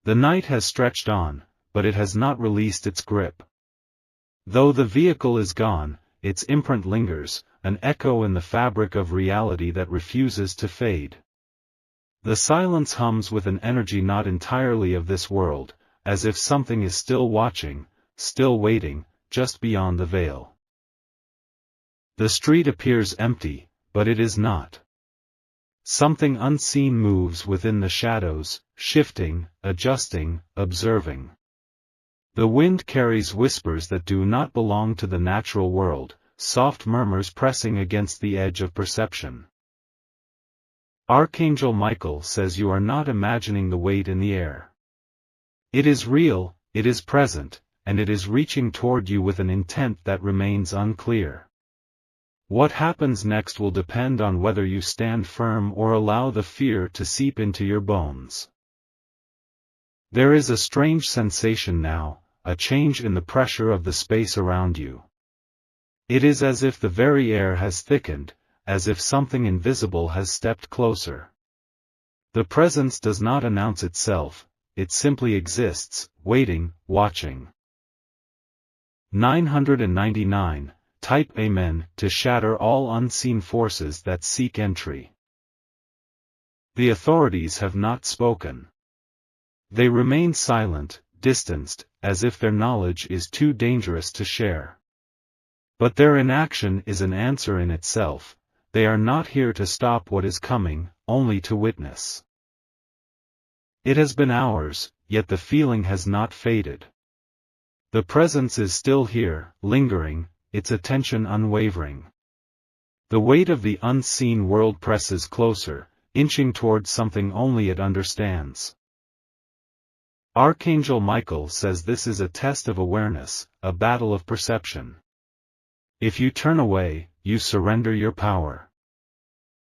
The night has stretched on, but it has not released its grip. Though the vehicle is gone, its imprint lingers, an echo in the fabric of reality that refuses to fade. The silence hums with an energy not entirely of this world, as if something is still watching, still waiting, just beyond the veil. The street appears empty, but it is not. Something unseen moves within the shadows, shifting, adjusting, observing. The wind carries whispers that do not belong to the natural world, soft murmurs pressing against the edge of perception. Archangel Michael says you are not imagining the weight in the air. It is real, it is present, and it is reaching toward you with an intent that remains unclear. What happens next will depend on whether you stand firm or allow the fear to seep into your bones. There is a strange sensation now, a change in the pressure of the space around you. It is as if the very air has thickened, as if something invisible has stepped closer. The presence does not announce itself, it simply exists, waiting, watching. 999. Type Amen to shatter all unseen forces that seek entry. The authorities have not spoken. They remain silent, distanced, as if their knowledge is too dangerous to share. But their inaction is an answer in itself. They are not here to stop what is coming, only to witness. It has been hours, yet the feeling has not faded. The presence is still here, lingering, its attention unwavering. The weight of the unseen world presses closer, inching toward something only it understands. Archangel Michael says this is a test of awareness, a battle of perception. If you turn away, you surrender your power.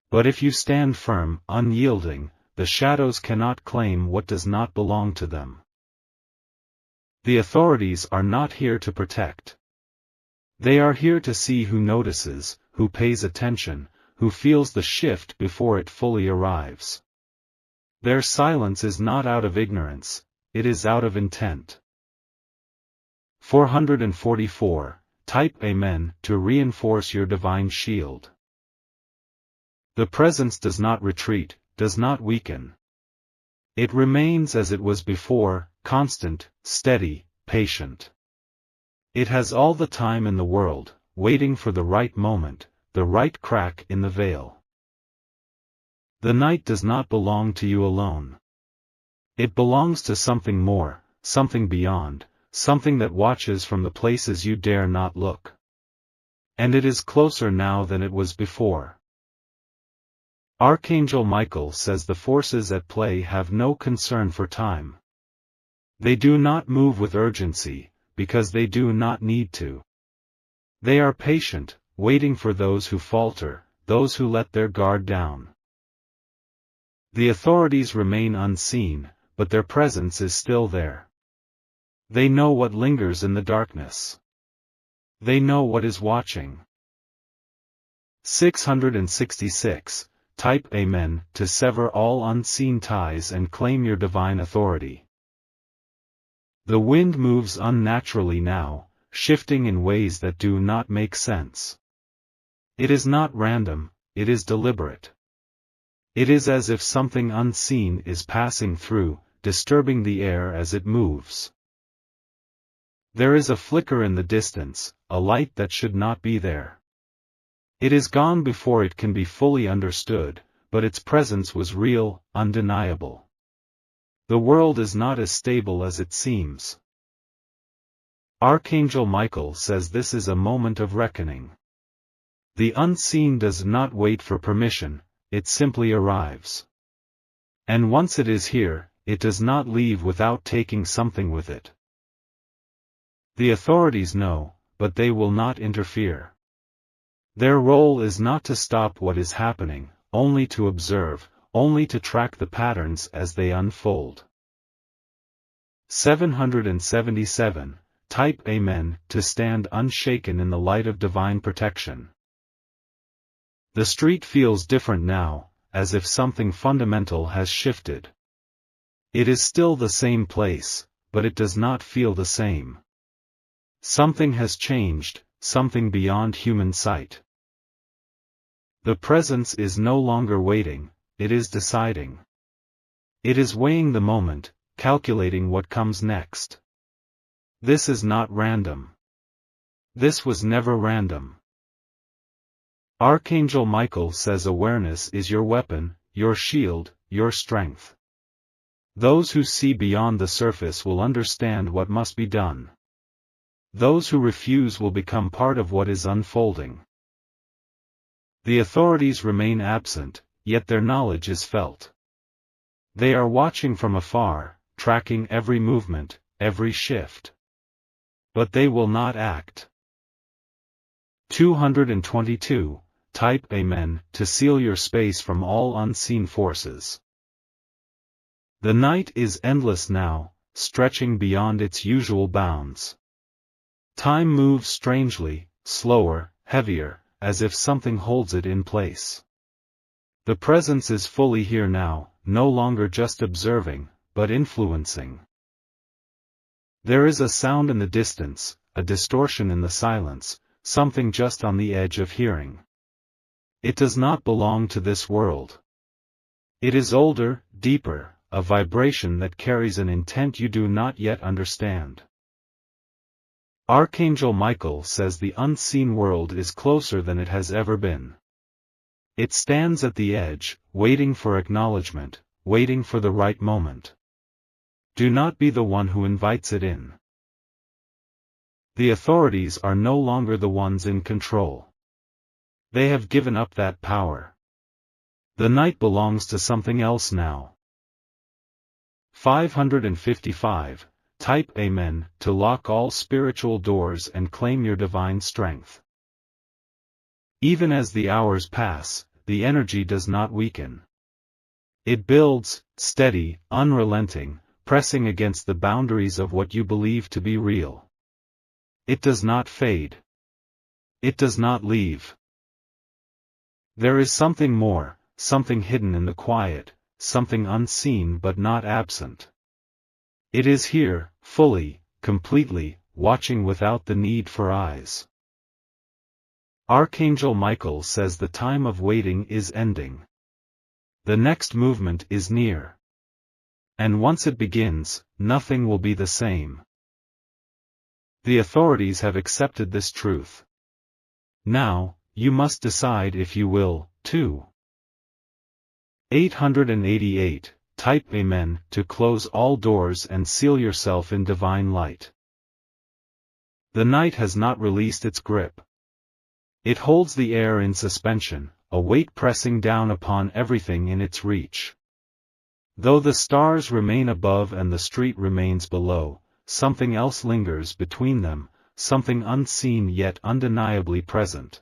But if you stand firm, unyielding, the shadows cannot claim what does not belong to them. The authorities are not here to protect. They are here to see who notices, who pays attention, who feels the shift before it fully arrives. Their silence is not out of ignorance, it is out of intent. 444. Type Amen to reinforce your divine shield. The presence does not retreat, does not weaken. It remains as it was before, constant, steady, patient. It has all the time in the world, waiting for the right moment, the right crack in the veil. The night does not belong to you alone. It belongs to something more, something beyond, something that watches from the places you dare not look. And it is closer now than it was before. Archangel Michael says the forces at play have no concern for time. They do not move with urgency, because they do not need to. They are patient, waiting for those who falter, those who let their guard down. The authorities remain unseen, but their presence is still there. They know what lingers in the darkness. They know what is watching. 666. Type Amen to sever all unseen ties and claim your divine authority. The wind moves unnaturally now, shifting in ways that do not make sense. It is not random, it is deliberate. It is as if something unseen is passing through, disturbing the air as it moves. There is a flicker in the distance, a light that should not be there. It is gone before it can be fully understood, but its presence was real, undeniable. The world is not as stable as it seems. Archangel Michael says this is a moment of reckoning. The unseen does not wait for permission, it simply arrives. And once it is here, it does not leave without taking something with it. The authorities know, but they will not interfere. Their role is not to stop what is happening, only to observe, only to track the patterns as they unfold. 777. Type Amen to stand unshaken in the light of divine protection. The street feels different now, as if something fundamental has shifted. It is still the same place, but it does not feel the same. Something has changed, something beyond human sight. The presence is no longer waiting, it is deciding. It is weighing the moment, calculating what comes next. This is not random. This was never random. Archangel Michael says awareness is your weapon, your shield, your strength. Those who see beyond the surface will understand what must be done. Those who refuse will become part of what is unfolding. The authorities remain absent, yet their knowledge is felt. They are watching from afar, tracking every movement, every shift. But they will not act. 222. Type Amen to seal your space from all unseen forces. The night is endless now, stretching beyond its usual bounds. Time moves strangely, slower, heavier, as if something holds it in place. The presence is fully here now, no longer just observing, but influencing. There is a sound in the distance, a distortion in the silence, something just on the edge of hearing. It does not belong to this world. It is older, deeper, a vibration that carries an intent you do not yet understand. Archangel Michael says the unseen world is closer than it has ever been. It stands at the edge, waiting for acknowledgement, waiting for the right moment. Do not be the one who invites it in. The authorities are no longer the ones in control. They have given up that power. The night belongs to something else now. 555. Type Amen to lock all spiritual doors and claim your divine strength. Even as the hours pass, the energy does not weaken. It builds, steady, unrelenting, pressing against the boundaries of what you believe to be real. It does not fade. It does not leave. There is something more, something hidden in the quiet, something unseen but not absent. It is here, fully, completely, watching without the need for eyes. Archangel Michael says the time of waiting is ending. The next movement is near. And once it begins, nothing will be the same. The authorities have accepted this truth. Now, you must decide if you will, too. 888. Type Amen to close all doors and seal yourself in divine light. The night has not released its grip. It holds the air in suspension, a weight pressing down upon everything in its reach. Though the stars remain above and the street remains below, something else lingers between them, something unseen yet undeniably present.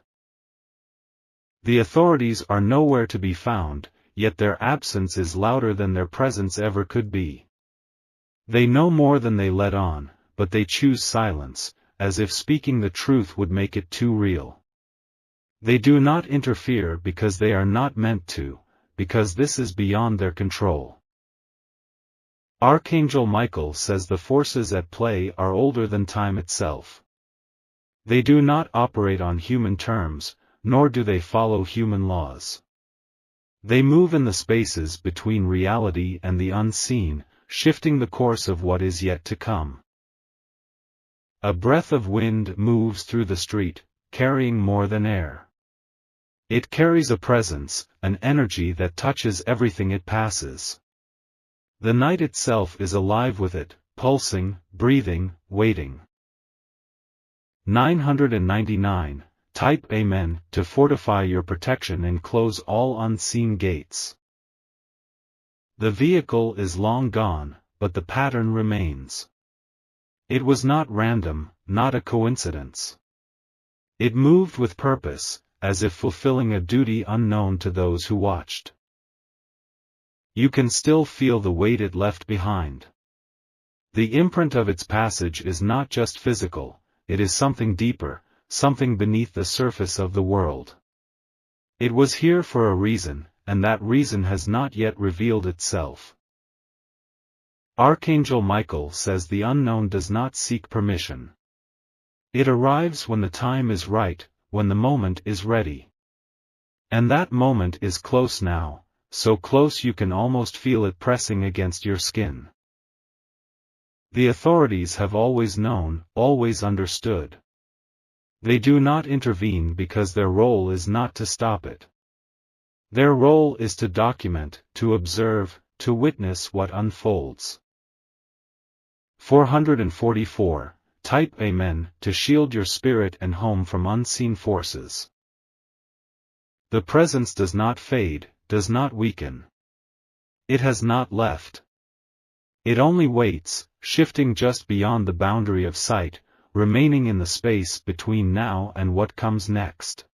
The authorities are nowhere to be found, yet their absence is louder than their presence ever could be. They know more than they let on, but they choose silence, as if speaking the truth would make it too real. They do not interfere because they are not meant to, because this is beyond their control. Archangel Michael says the forces at play are older than time itself. They do not operate on human terms, nor do they follow human laws. They move in the spaces between reality and the unseen, shifting the course of what is yet to come. A breath of wind moves through the street, carrying more than air. It carries a presence, an energy that touches everything it passes. The night itself is alive with it, pulsing, breathing, waiting. 999. Type Amen to fortify your protection and close all unseen gates. The vehicle is long gone, but the pattern remains. It was not random, not a coincidence. It moved with purpose, as if fulfilling a duty unknown to those who watched. You can still feel the weight it left behind. The imprint of its passage is not just physical, it is something deeper, something beneath the surface of the world. It was here for a reason, and that reason has not yet revealed itself. Archangel Michael says the unknown does not seek permission. It arrives when the time is right, when the moment is ready. And that moment is close now, so close you can almost feel it pressing against your skin. The authorities have always known, always understood. They do not intervene because their role is not to stop it. Their role is to document, to observe, to witness what unfolds. 444. Type Amen, to shield your spirit and home from unseen forces. The presence does not fade, does not weaken. It has not left. It only waits, shifting just beyond the boundary of sight, remaining in the space between now and what comes next.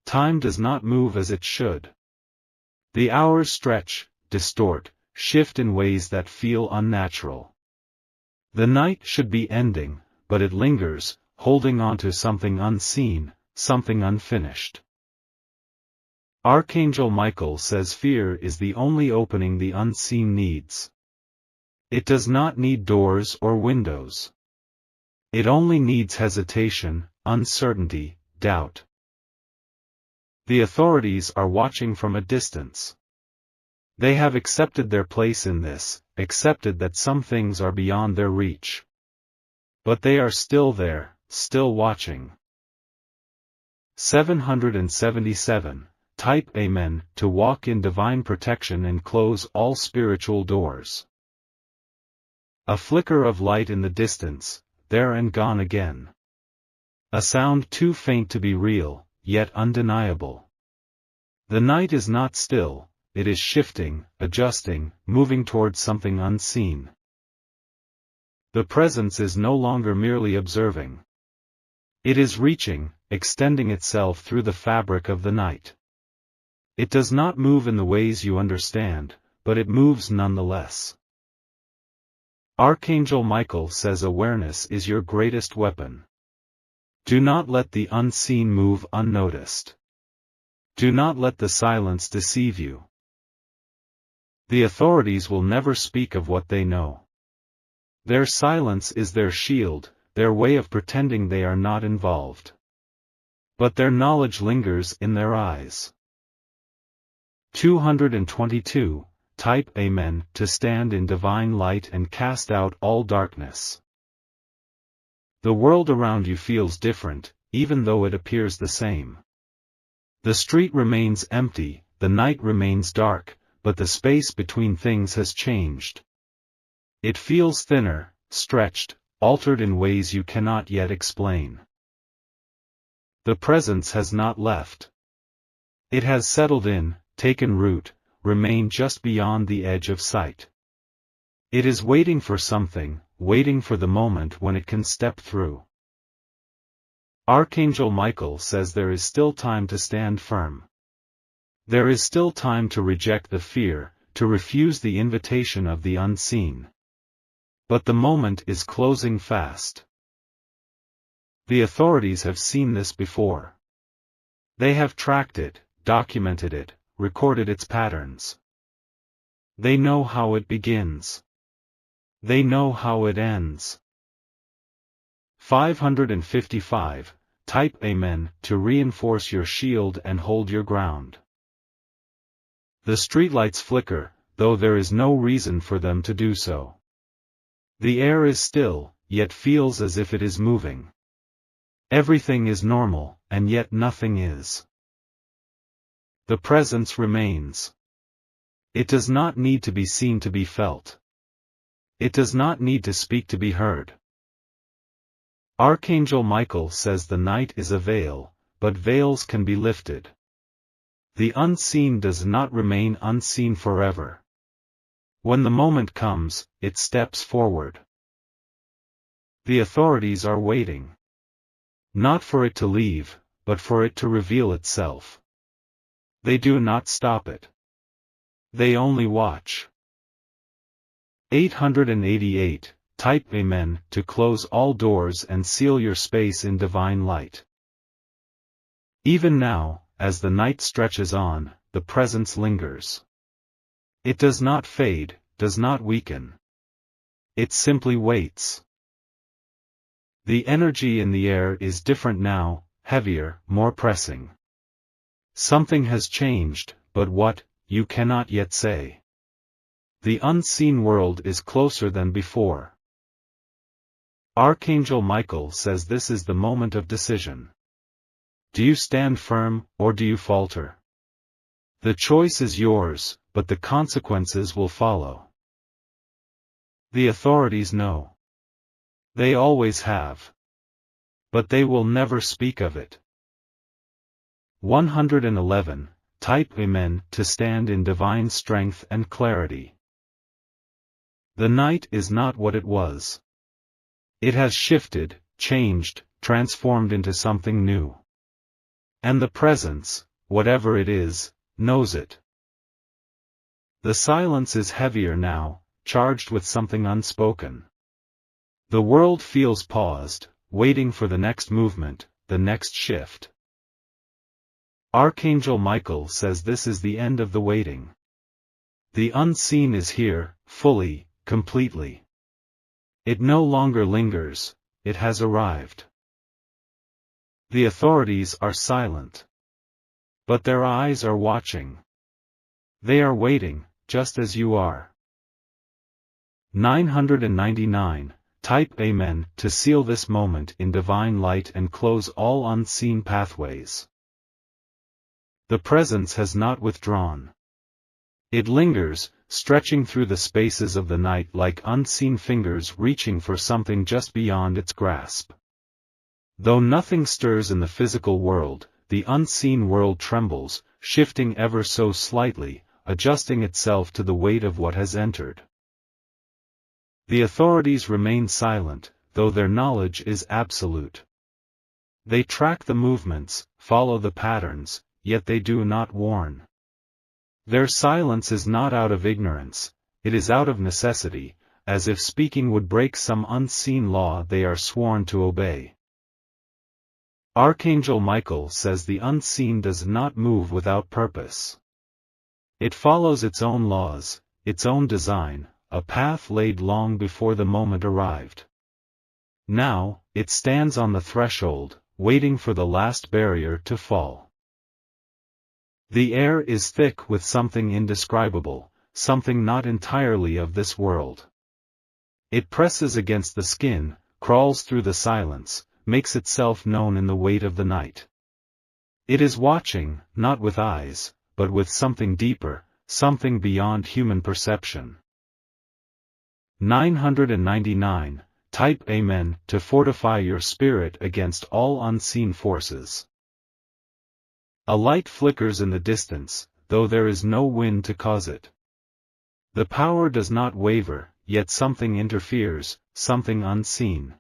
Time does not move as it should. The hours stretch, distort, shift in ways that feel unnatural. The night should be ending, but it lingers, holding on to something unseen, something unfinished. Archangel Michael says fear is the only opening the unseen needs. It does not need doors or windows. It only needs hesitation, uncertainty, doubt. The authorities are watching from a distance. They have accepted their place in this, accepted that some things are beyond their reach. But they are still there, still watching. 777. Type Amen, to walk in divine protection and close all spiritual doors. A flicker of light in the distance, there and gone again. A sound too faint to be real, yet undeniable. The night is not still, it is shifting, adjusting, moving towards something unseen. The presence is no longer merely observing. It is reaching, extending itself through the fabric of the night. It does not move in the ways you understand, but it moves nonetheless. Archangel Michael says awareness is your greatest weapon. Do not let the unseen move unnoticed. Do not let the silence deceive you. The authorities will never speak of what they know. Their silence is their shield, their way of pretending they are not involved. But their knowledge lingers in their eyes. 222. Type Amen, to stand in divine light and cast out all darkness. The world around you feels different, even though it appears the same. The street remains empty, the night remains dark, but the space between things has changed. It feels thinner, stretched, altered in ways you cannot yet explain. The presence has not left. It has settled in, taken root, remained just beyond the edge of sight. It is waiting for something, waiting for the moment when it can step through. Archangel Michael says there is still time to stand firm. There is still time to reject the fear, to refuse the invitation of the unseen. But the moment is closing fast. The authorities have seen this before. They have tracked it, documented it, recorded its patterns. They know how it begins. They know how it ends. 555. Type Amen, to reinforce your shield and hold your ground. The streetlights flicker, though there is no reason for them to do so. The air is still, yet feels as if it is moving. Everything is normal, and yet nothing is. The presence remains. It does not need to be seen to be felt. It does not need to speak to be heard. Archangel Michael says the night is a veil, but veils can be lifted. The unseen does not remain unseen forever. When the moment comes, it steps forward. The authorities are waiting. Not for it to leave, but for it to reveal itself. They do not stop it. They only watch. 888. Type Amen, to close all doors and seal your space in divine light. Even now, as the night stretches on, the presence lingers. It does not fade, does not weaken. It simply waits. The energy in the air is different now, heavier, more pressing. Something has changed, but what, you cannot yet say. The unseen world is closer than before. Archangel Michael says this is the moment of decision. Do you stand firm, or do you falter? The choice is yours, but the consequences will follow. The authorities know. They always have. But they will never speak of it. 111. Type Amen to stand in divine strength and clarity. The night is not what it was. It has shifted, changed, transformed into something new. And the presence, whatever it is, knows it. The silence is heavier now, charged with something unspoken. The world feels paused, waiting for the next movement, the next shift. Archangel Michael says this is the end of the waiting. The unseen is here, fully, completely. It no longer lingers, it has arrived. The authorities are silent. But their eyes are watching. They are waiting, just as you are. 999. Type Amen to seal this moment in divine light and close all unseen pathways. The presence has not withdrawn. It lingers, stretching through the spaces of the night like unseen fingers reaching for something just beyond its grasp. Though nothing stirs in the physical world, the unseen world trembles, shifting ever so slightly, adjusting itself to the weight of what has entered. The authorities remain silent, though their knowledge is absolute. They track the movements, follow the patterns, yet they do not warn. Their silence is not out of ignorance, it is out of necessity, as if speaking would break some unseen law they are sworn to obey. Archangel Michael says the unseen does not move without purpose. It follows its own laws, its own design, a path laid long before the moment arrived. Now, it stands on the threshold, waiting for the last barrier to fall. The air is thick with something indescribable, something not entirely of this world. It presses against the skin, crawls through the silence, makes itself known in the weight of the night. It is watching, not with eyes, but with something deeper, something beyond human perception. 999. Type Amen to fortify your spirit against all unseen forces. A light flickers in the distance, though there is no wind to cause it. The power does not waver, yet something interferes, something unseen.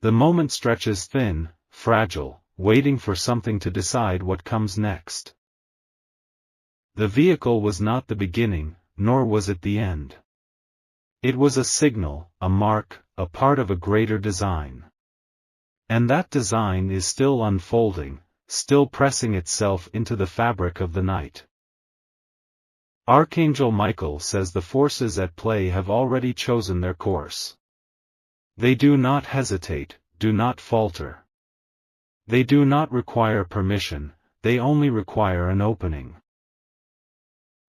The moment stretches thin, fragile, waiting for something to decide what comes next. The vehicle was not the beginning, nor was it the end. It was a signal, a mark, a part of a greater design. And that design is still unfolding, still pressing itself into the fabric of the night. Archangel Michael says the forces at play have already chosen their course. They do not hesitate, do not falter. They do not require permission, they only require an opening.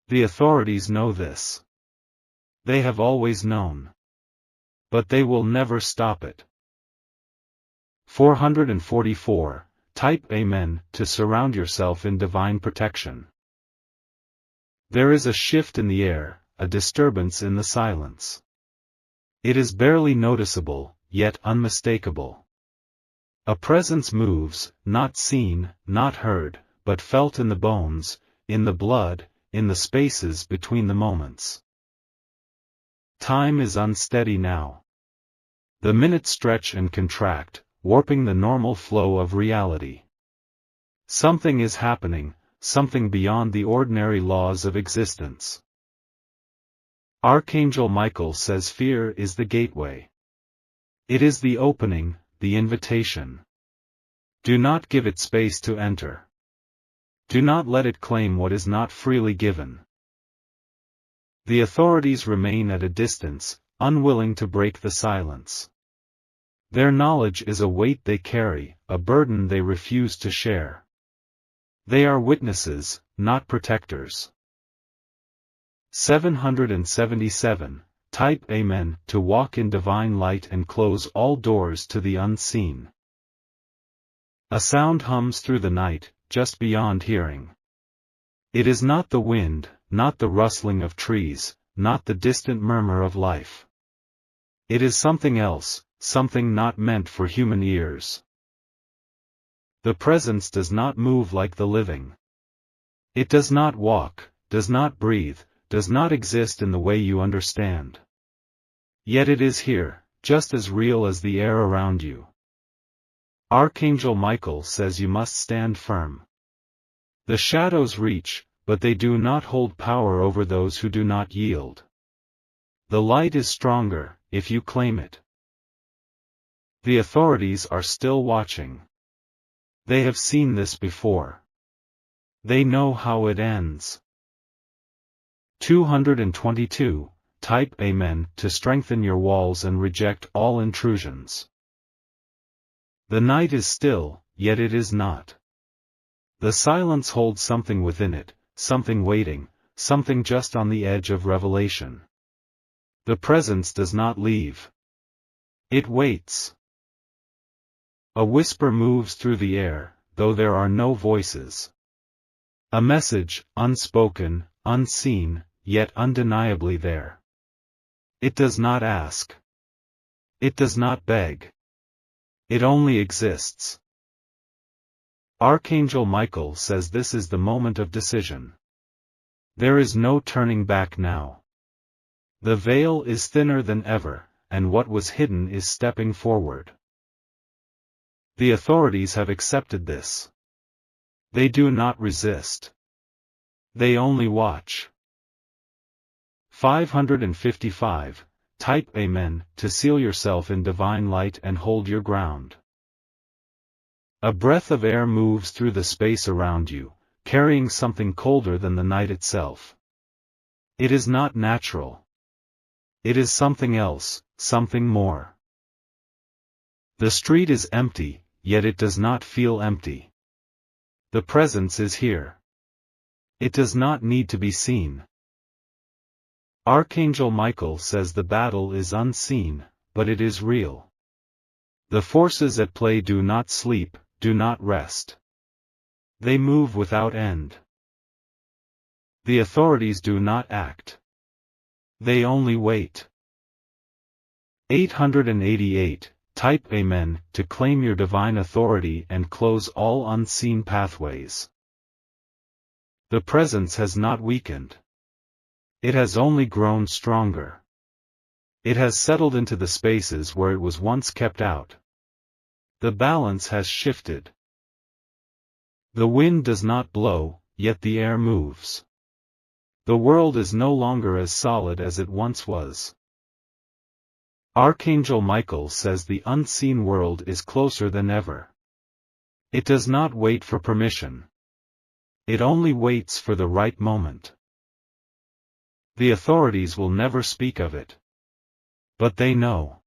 The authorities know this. They have always known. But they will never stop it. 444. Type Amen to surround yourself in divine protection. There is a shift in the air, a disturbance in the silence. It is barely noticeable, yet unmistakable. A presence moves, not seen, not heard, but felt in the bones, in the blood, in the spaces between the moments. Time is unsteady now. The minutes stretch and contract, warping the normal flow of reality. Something is happening, something beyond the ordinary laws of existence. Archangel Michael says fear is the gateway. It is the opening, the invitation. Do not give it space to enter. Do not let it claim what is not freely given. The authorities remain at a distance, unwilling to break the silence. Their knowledge is a weight they carry, a burden they refuse to share. They are witnesses, not protectors. 777. Type Amen, to walk in divine light and close all doors to the unseen. A sound hums through the night, just beyond hearing. It is not the wind, not the rustling of trees, not the distant murmur of life. It is something else, something not meant for human ears. The presence does not move like the living. It does not walk, does not breathe, does not exist in the way you understand. Yet it is here, just as real as the air around you. Archangel Michael says you must stand firm. The shadows reach, but they do not hold power over those who do not yield. The light is stronger, if you claim it. The authorities are still watching. They have seen this before. They know how it ends. 222. Type Amen, to strengthen your walls and reject all intrusions. The night is still, yet it is not. The silence holds something within it, something waiting, something just on the edge of revelation. The presence does not leave. It waits. A whisper moves through the air, though there are no voices. A message, unspoken, unseen, yet undeniably there. It does not ask. It does not beg. It only exists. Archangel Michael says this is the moment of decision. There is no turning back now. The veil is thinner than ever, and what was hidden is stepping forward. The authorities have accepted this. They do not resist. They only watch. 555. Type Amen, to seal yourself in divine light and hold your ground. A breath of air moves through the space around you, carrying something colder than the night itself. It is not natural. It is something else, something more. The street is empty, yet it does not feel empty. The presence is here. It does not need to be seen. Archangel Michael says the battle is unseen, but it is real. The forces at play do not sleep, do not rest. They move without end. The authorities do not act. They only wait. 888. Type Amen, to claim your divine authority and close all unseen pathways. The presence has not weakened. It has only grown stronger. It has settled into the spaces where it was once kept out. The balance has shifted. The wind does not blow, yet the air moves. The world is no longer as solid as it once was. Archangel Michael says the unseen world is closer than ever. It does not wait for permission. It only waits for the right moment. The authorities will never speak of it. But they know.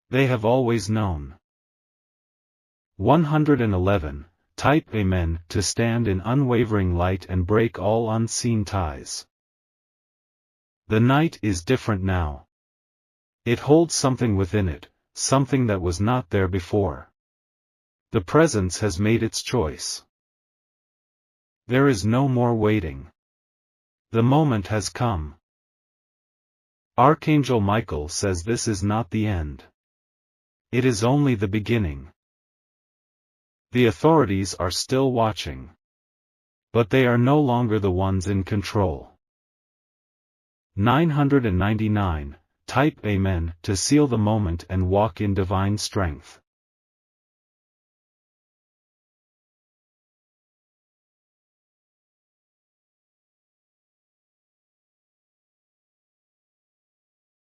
They have always known. 111. Type Amen, to stand in unwavering light and break all unseen ties. The night is different now. It holds something within it, something that was not there before. The presence has made its choice. There is no more waiting. The moment has come. Archangel Michael says this is not the end. It is only the beginning. The authorities are still watching. But they are no longer the ones in control. 999. Type Amen, to seal the moment and walk in divine strength.